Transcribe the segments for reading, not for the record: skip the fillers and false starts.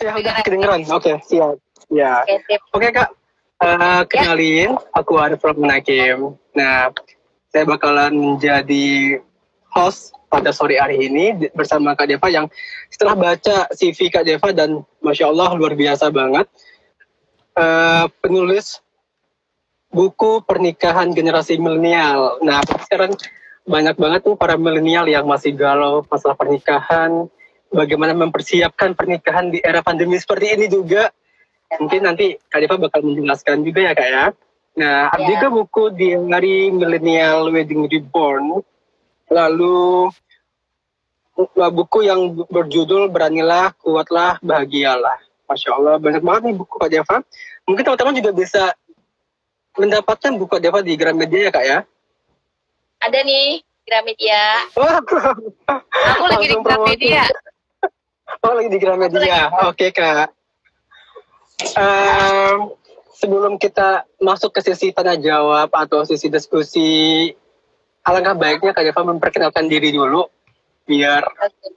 Ya udah kedengeran. Oke, siap. Ya. Oke, sip. Oke Kak, kenalin, aku Arif Nakim. Nah, saya bakalan menjadi host pada sore hari ini bersama Kak Deva yang setelah baca CV Kak Deva dan Masya Allah luar biasa banget. Penulis buku pernikahan generasi milenial. Nah, sekarang banyak banget tuh para milenial yang masih galau masalah pernikahan, bagaimana mempersiapkan pernikahan di era pandemi seperti ini juga. Mungkin nanti Kak Deva bakal menjelaskan juga ya Kak ya. Nah, ada juga buku Diary Millennial Wedding Reborn. Lalu buku yang berjudul Beranilah, Kuatlah, Bahagialah. Masya Allah, banyak banget nih buku Kak Deva. Mungkin teman-teman juga bisa mendapatkan buku Kak Deva di Gramedia ya Kak ya. Ada nih Gramedia. Wah, Aku lagi di Gramedia. Oh, lagi di Gramedia. Oke Kak. Sebelum kita masuk ke sesi tanya jawab atau sesi diskusi, alangkah baiknya Kak Deva memperkenalkan diri dulu, biar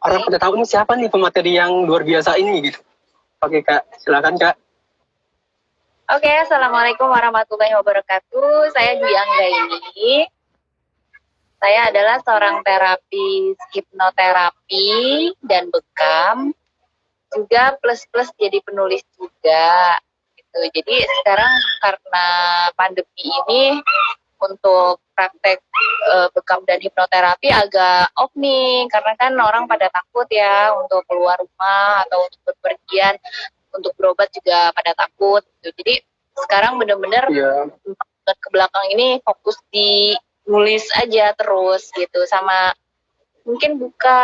orang pada tahu ini siapa nih pemateri yang luar biasa ini gitu. Oke Kak, silakan Kak. Oke, Assalamualaikum warahmatullahi wabarakatuh. Saya Dwi Anggaini. Saya adalah seorang terapis hipnoterapi dan bekam, juga plus-plus jadi penulis juga. Gitu. Jadi sekarang karena pandemi ini untuk praktek bekam dan hipnoterapi agak off nih, karena kan orang pada takut ya untuk keluar rumah atau untuk berpergian, untuk berobat juga pada takut. Gitu. Jadi sekarang benar-benar ke belakang ini fokus di nulis aja terus gitu, sama mungkin buka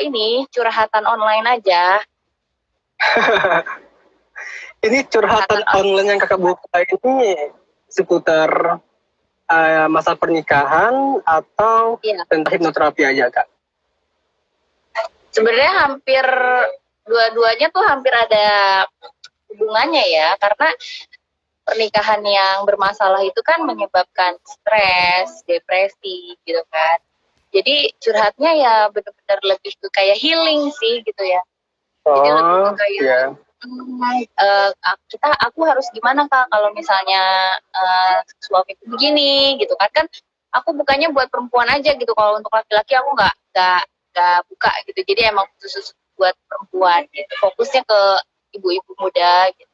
ini curhatan online aja. Ini curhatan online yang kakak buka ini seputar masa pernikahan atau tentang hipnoterapi aja Kak? Sebenarnya hampir dua-duanya tuh hampir ada hubungannya ya, karena pernikahan yang bermasalah itu kan menyebabkan stres, depresi gitu kan. Jadi curhatnya ya benar-benar lebih ke kayak healing sih gitu ya. Jadi lebih ke kayak aku harus gimana Kak kalau misalnya suamiku begini gitu kan. Kan aku bukannya buat perempuan aja gitu, kalau untuk laki-laki aku nggak buka gitu. Jadi emang khusus buat perempuan gitu. Fokusnya ke ibu-ibu muda gitu.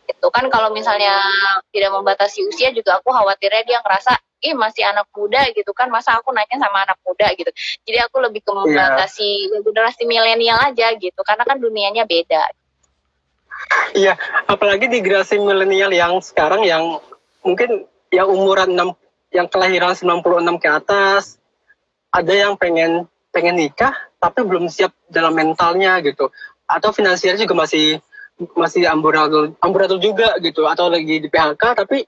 Itu kan kalau misalnya tidak membatasi usia juga aku khawatirnya dia ngerasa masih anak muda gitu kan, masa aku nanya sama anak muda gitu. Jadi aku lebih ke membatasi generasi milenial aja gitu, karena kan dunianya beda. Iya, apalagi di generasi milenial yang sekarang yang mungkin yang umuran 6, yang kelahiran 96 ke atas, ada yang pengen nikah tapi belum siap dalam mentalnya gitu, atau finansialnya juga masih amburadul juga gitu, atau lagi di PHK tapi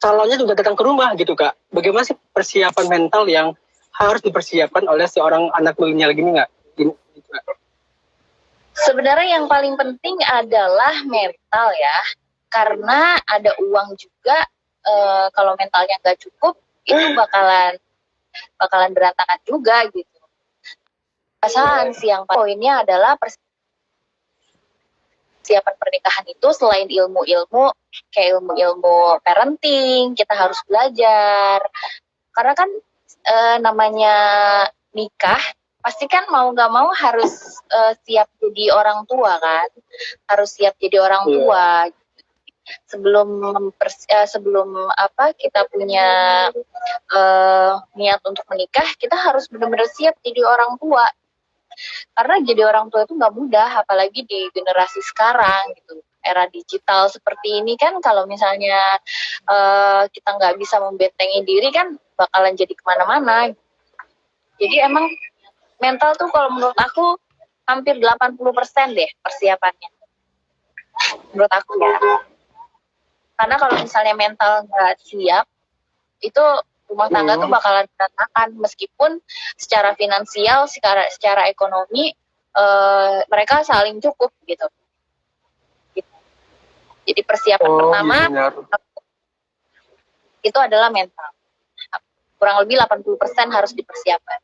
calonnya juga datang ke rumah gitu Kak. Bagaimana sih persiapan mental yang harus dipersiapkan oleh seorang anak milenial gini nggak? Sebenarnya yang paling penting adalah mental ya, karena ada uang juga. Kalau mentalnya nggak cukup itu bakalan berantakan juga gitu. Pasangan sih yang poinnya adalah persiapan pernikahan itu selain ilmu-ilmu kayak ilmu-ilmu parenting, kita harus belajar. Karena kan namanya nikah pasti kan mau nggak mau harus siap jadi orang tua kan, harus siap jadi orang tua. Sebelum kita punya niat untuk menikah, kita harus benar-benar siap jadi orang tua. Karena jadi orang tua itu nggak mudah, apalagi di generasi sekarang gitu, era digital seperti ini kan. Kalau misalnya kita nggak bisa membentengi diri kan bakalan jadi kemana-mana. Jadi emang mental tuh kalau menurut aku hampir 80% deh persiapannya, menurut aku ya. Karena kalau misalnya mental nggak siap, itu rumah tangga tuh bakalan berantakan, meskipun secara finansial, secara ekonomi mereka saling cukup gitu. Jadi persiapan pertama itu adalah mental. Kurang lebih 80% harus dipersiapkan.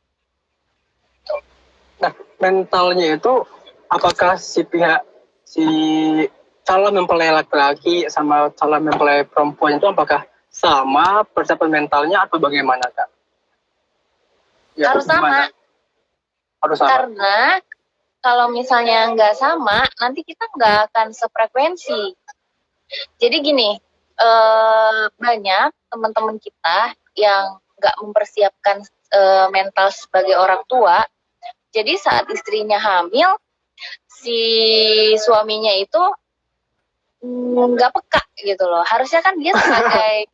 Nah, mentalnya itu apakah si calon mempelai laki-laki sama calon mempelai perempuan itu apakah sama persiapan mentalnya atau bagaimana, Kak? Ya, Harus sama. Harus sama. Karena kalau misalnya nggak sama, nanti kita nggak akan sefrekuensi. Jadi gini, banyak teman-teman kita yang nggak mempersiapkan mental sebagai orang tua. Jadi saat istrinya hamil, si suaminya itu nggak peka gitu loh. Harusnya kan dia sebagai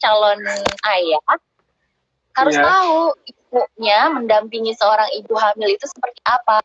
calon ayah harus tahu ibunya mendampingi seorang ibu hamil itu seperti apa.